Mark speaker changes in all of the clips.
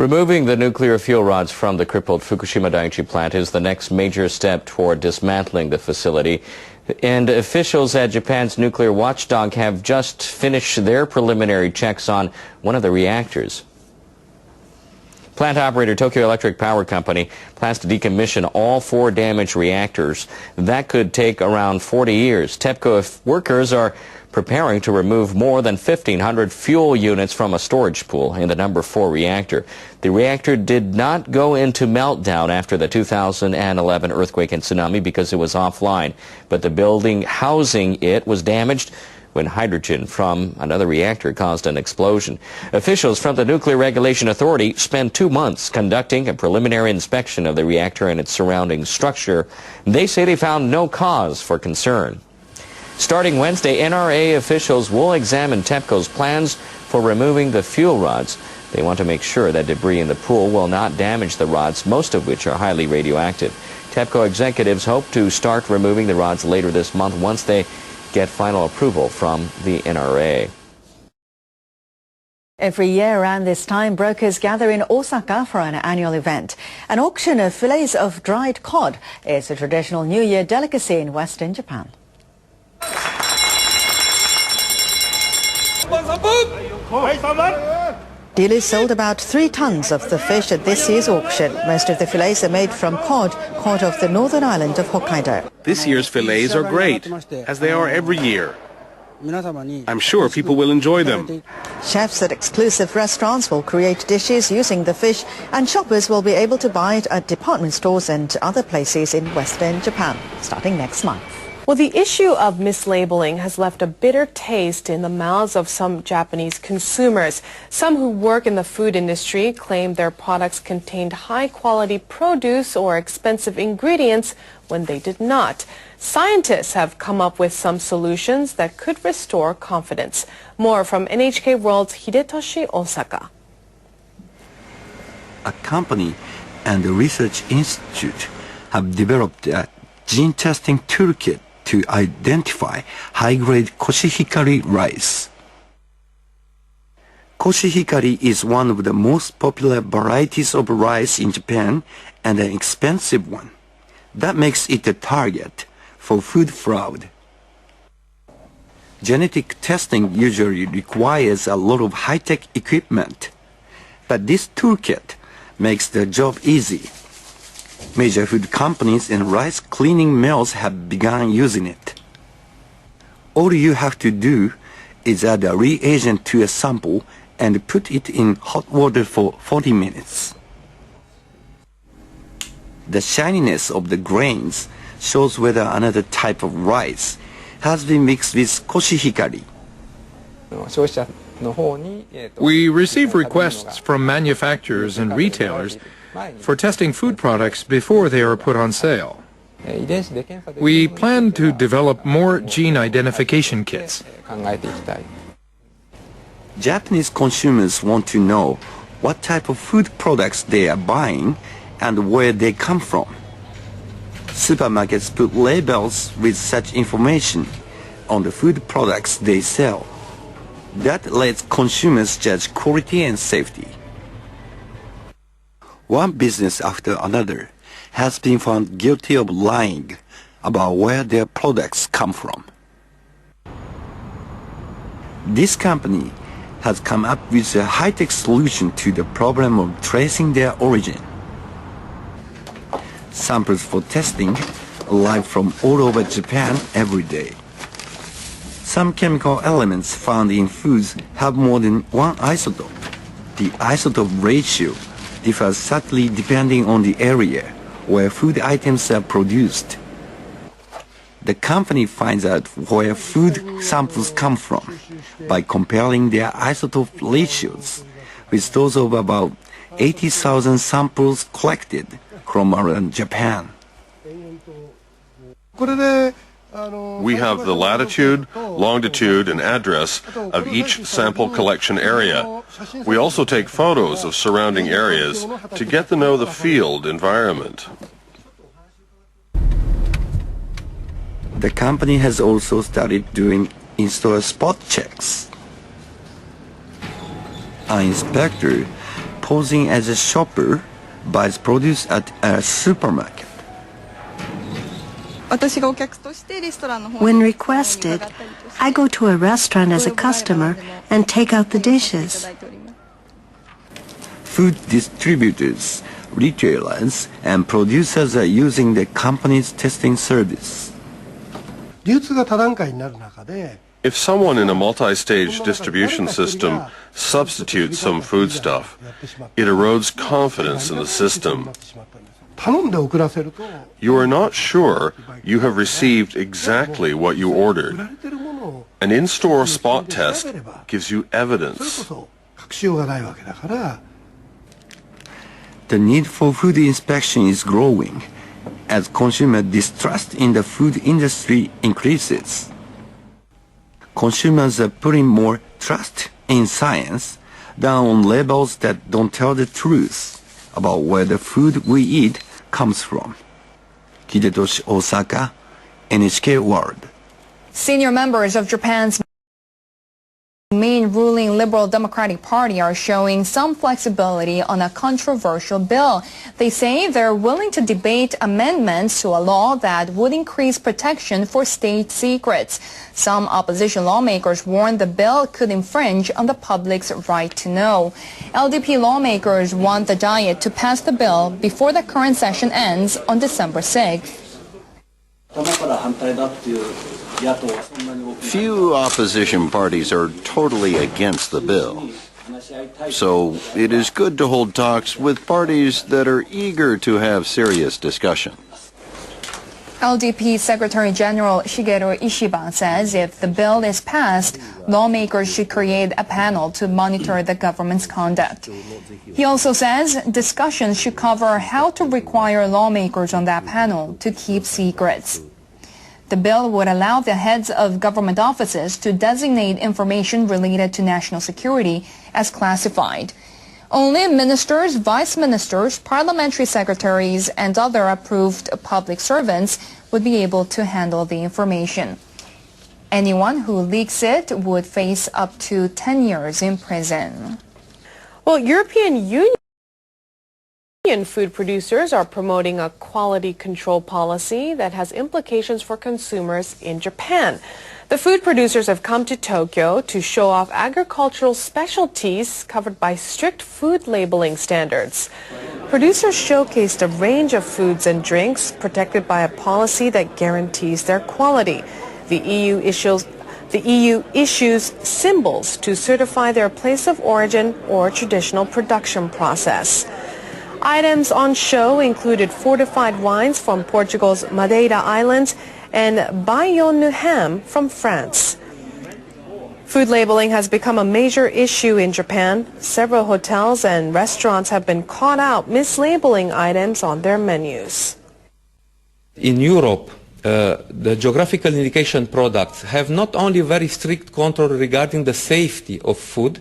Speaker 1: Removing the nuclear fuel rods from the crippled Fukushima Daiichi plant is the next major step toward dismantling the facility. And officials at Japan's nuclear watchdog have just finished their preliminary checks on one of the reactors. Plant operator Tokyo Electric Power Company plans to decommission all 4 damaged reactors. That could take around 40 years. TEPCO workers are preparing to remove more than 1,500 fuel units from a storage pool in the number 4 reactor. The reactor did not go into meltdown after the 2011 earthquake and tsunami because it was offline, but the building housing it was damaged when hydrogen from another reactor caused an explosion. Officials from the Nuclear Regulation Authority spent 2 months conducting a preliminary inspection of the reactor and its surrounding structure. They say they found no cause for concern. Starting Wednesday, NRA officials will examine TEPCO's plans for removing the fuel rods. They want to make sure that debris in the pool will not damage the rods, most of which are highly radioactive. TEPCO executives hope to start removing the rods later this month once they get final approval from the NRA.
Speaker 2: Every year around this time, brokers gather in Osaka for an annual event. An auction of fillets of dried cod is a traditional New Year delicacy in Western Japan. Dealers sold about 3 tons of the fish at this year's auction. Most of the fillets are made from cod caught off the northern island of Hokkaido.
Speaker 3: This year's fillets are great, as they are every year. I'm sure people will enjoy them.
Speaker 2: Chefs at exclusive restaurants will create dishes using the fish, and shoppers will be able to buy it at department stores and other places in Western Japan, starting next month.
Speaker 4: Well, the issue of mislabeling has left a bitter taste in the mouths of some Japanese consumers. Some who work in the food industry claim their products contained high-quality produce or expensive ingredients when they did not. Scientists have come up with some solutions that could restore confidence. More from NHK World's Hidetoshi Osaka.
Speaker 5: A company and a research institute have developed a gene testing toolkit to identify high-grade koshihikari rice. Koshihikari is one of the most popular varieties of rice in Japan and an expensive one. That makes it a target for food fraud. Genetic testing usually requires a lot of high-tech equipment, but this toolkit makes the job easy. Major food companies and rice cleaning mills have begun using it. All you have to do is add a reagent to a sample and put it in hot water for 40 minutes. The shininess of the grains shows whether another type of rice has been mixed with koshihikari.
Speaker 6: We receive requests from manufacturers and retailers for testing food products before they are put on sale. We plan to develop more gene identification kits.
Speaker 5: Japanese consumers want to know what type of food products they are buying and where they come from. Supermarkets put labels with such information on the food products they sell. That lets consumers judge quality and safety. One business after another has been found guilty of lying about where their products come from. This company has come up with a high-tech solution to the problem of tracing their origin. Samples for testing arrive from all over Japan every day. Some chemical elements found in foods have more than one isotope. The isotope ratio differs subtly depending on the area where food items are produced. The company finds out where food samples come from by comparing their isotope ratios with those of about 80,000 samples collected from around Japan.
Speaker 7: We have the latitude, longitude, and address of each sample collection area. We also take photos of surrounding areas to get to know the field environment.
Speaker 5: The company has also started doing in-store spot checks. An inspector posing as a shopper buys produce at a supermarket.
Speaker 8: When requested, I go to a restaurant as a customer and take out the dishes.
Speaker 5: Food distributors, retailers, and producers are using the company's testing service.
Speaker 7: If someone in a multi-stage distribution system substitutes some foodstuff, it erodes confidence in the system. You are not sure you have received exactly what you ordered. An in-store spot test gives you evidence.
Speaker 5: The need for food inspection is growing as consumer distrust in the food industry increases. Consumers are putting more trust in science than on labels that don't tell the truth about where the food we eat comes from. Hidetoshi Osaka, NHK World.
Speaker 9: Senior members of Japan's main ruling Liberal Democratic Party are showing some flexibility on a controversial bill. They say they're willing to debate amendments to a law that would increase protection for state secrets. Some opposition lawmakers warn the bill could infringe on the public's right to know. LDP lawmakers want the Diet to pass the bill before the current session ends on December 6th.
Speaker 10: Few opposition parties are totally against the bill. So it is good to hold talks with parties that are eager to have serious discussion.
Speaker 9: LDP Secretary General Shigeru Ishiba says if the bill is passed, lawmakers should create a panel to monitor the government's conduct. He also says discussions should cover how to require lawmakers on that panel to keep secrets. The bill would allow the heads of government offices to designate information related to national security as classified. Only ministers, vice ministers, parliamentary secretaries, and other approved public servants would be able to handle the information. Anyone who leaks it would face up to 10 years in prison.
Speaker 4: Well, European Union food producers are promoting a quality control policy that has implications for consumers in Japan. The food producers have come to Tokyo to show off agricultural specialties covered by strict food labeling standards. Producers showcased a range of foods and drinks protected by a policy that guarantees their quality. The EU issues symbols to certify their place of origin or traditional production process. Items on show included fortified wines from Portugal's Madeira Islands and Bayonne ham from France. Food labeling has become a major issue in Japan. Several hotels and restaurants have been caught out mislabeling items on their menus.
Speaker 11: In Europe, the geographical indication products have not only very strict control regarding the safety of food,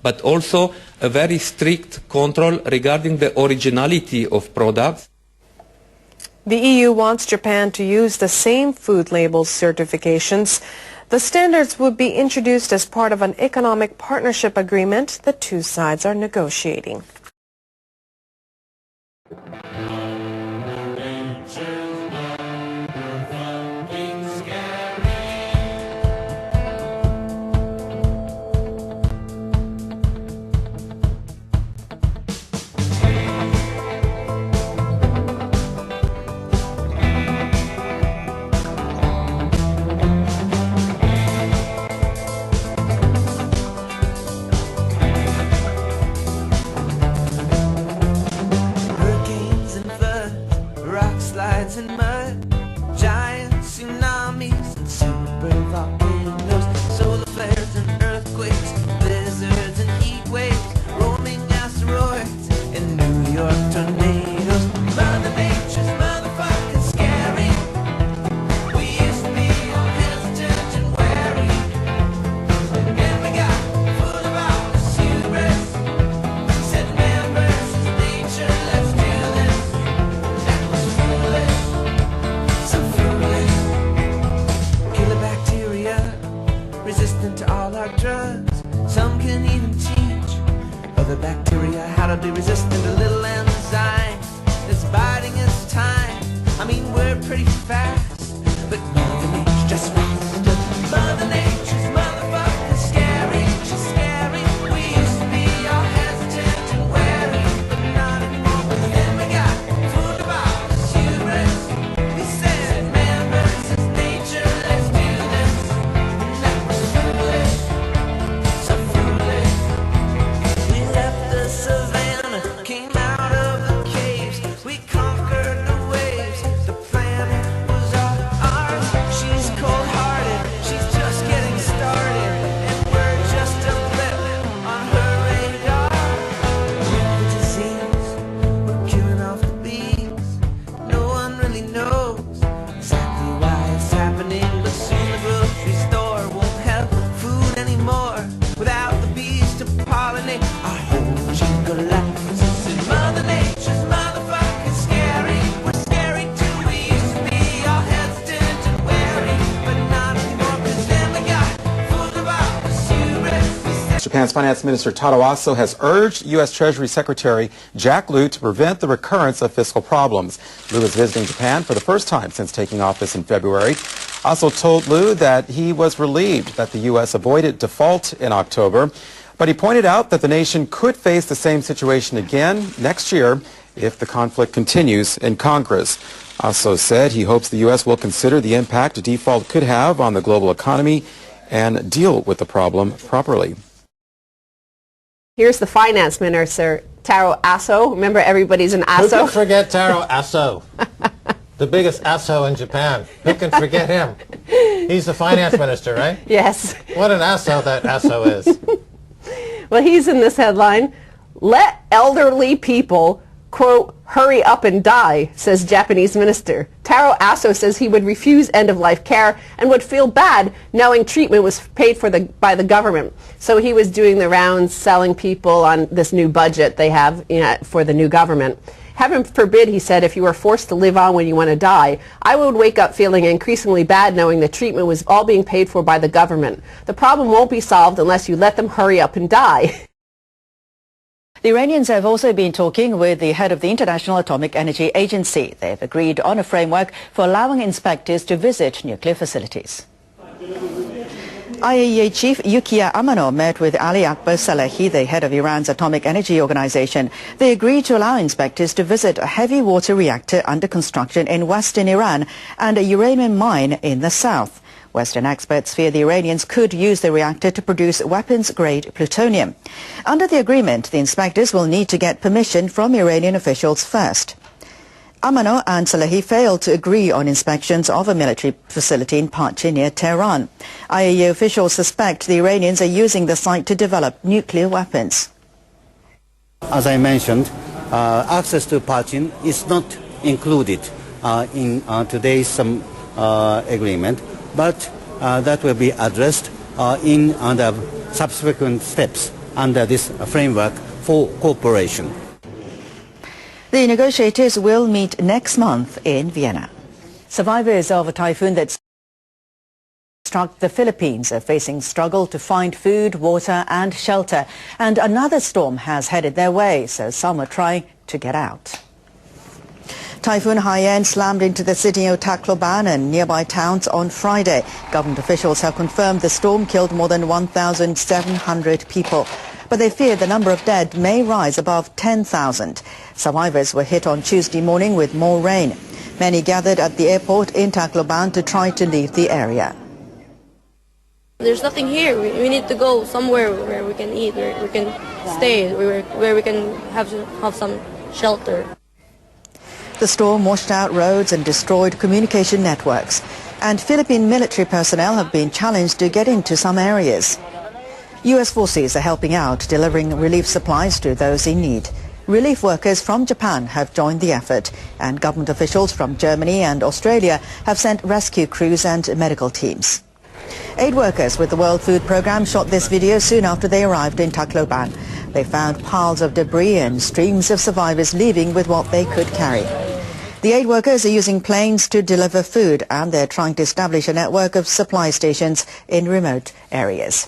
Speaker 11: but also a very strict control regarding the originality of products.
Speaker 4: The EU wants Japan to use the same food label certifications. The standards would be introduced as part of an economic partnership agreement the two sides are negotiating.
Speaker 12: be resistant to little enzyme that's biding its time. I mean, we're pretty fast, but Mother Nature just wants. Mother Nature's motherfucking scary. She's scary. We used to be all hesitant and wary, but not anymore. But then we got food about this hubris. We said, man versus nature, let's do this. And that was foolish, so foolish. We left the savannah, came out of the caves. We conquered the waves. The planet was all ours. She's cold-hearted, she's just getting started, and we're just a blip on her radar. With the disease, we're killing off the bees. No one really knows exactly why it's happening, but soon the grocery store won't have food anymore without the bees to pollinate our whole jungle life. And Mother Nature's motherfucking scary. We're scary too. We used to be all hesitant and wary, but not anymore, 'cause then we got food about this hubris.
Speaker 13: Japan's Finance Minister Taro Aso has urged U.S. Treasury Secretary Jack Lew to prevent the recurrence of fiscal problems. Lew is visiting Japan for the first time since taking office in February. Aso told Lew that he was relieved that the U.S. avoided default in October, but he pointed out that the nation could face the same situation again next year if the conflict continues in Congress. Aso said he hopes the U.S. will consider the impact a default could have on the global economy and deal with the problem properly.
Speaker 14: Here's the finance minister, Taro Aso. Remember, everybody's an Aso.
Speaker 15: Who can forget Taro Aso? The biggest Aso in Japan. Who can forget him? He's the finance minister, right?
Speaker 14: Yes.
Speaker 15: What an Aso that Aso is.
Speaker 14: Well, he's in this headline. Let elderly people, quote, hurry up and die, says Japanese minister. Taro Aso says he would refuse end-of-life care and would feel bad knowing treatment was paid for by the government. So he was doing the rounds selling people on this new budget they have for the new government. Heaven forbid, he said, if you were forced to live on when you want to die, I would wake up feeling increasingly bad knowing the treatment was all being paid for by the government. The problem won't be solved unless you let them hurry up and die.
Speaker 2: The Iranians have also been talking with the head of the International Atomic Energy Agency. They have agreed on a framework for allowing inspectors to visit nuclear facilities. IAEA Chief Yukiya Amano met with Ali Akbar Salehi, the head of Iran's Atomic Energy Organization. They agreed to allow inspectors to visit a heavy water reactor under construction in western Iran and a uranium mine in the south. Western experts fear the Iranians could use the reactor to produce weapons-grade plutonium. Under the agreement, the inspectors will need to get permission from Iranian officials first. Amano and Salehi failed to agree on inspections of a military facility in Pachi near Tehran. IAEA officials suspect the Iranians are using the site to develop nuclear weapons.
Speaker 16: As I mentioned, access to Pachi is not included in today's agreement, but that will be addressed in the subsequent steps under this framework for cooperation.
Speaker 2: The negotiators will meet next month in Vienna. Survivors of a typhoon that struck the Philippines are facing struggle to find food, water and shelter. And another storm has headed their way, so some are trying to get out. Typhoon Haiyan slammed into the city of Tacloban and nearby towns on Friday. Government officials have confirmed the storm killed more than 1,700 people. But they fear the number of dead may rise above 10,000. Survivors were hit on Tuesday morning with more rain. Many gathered at the airport in Tacloban to try to leave the area.
Speaker 17: There's nothing here. We need to go somewhere where we can eat, where we can stay, where we can have some shelter.
Speaker 2: The storm washed out roads and destroyed communication networks. And Philippine military personnel have been challenged to get into some areas. U.S. forces are helping out, delivering relief supplies to those in need. Relief workers from Japan have joined the effort, and government officials from Germany and Australia have sent rescue crews and medical teams. Aid workers with the World Food Programme shot this video soon after they arrived in Tacloban. They found piles of debris and streams of survivors leaving with what they could carry. The aid workers are using planes to deliver food, and they're trying to establish a network of supply stations in remote areas.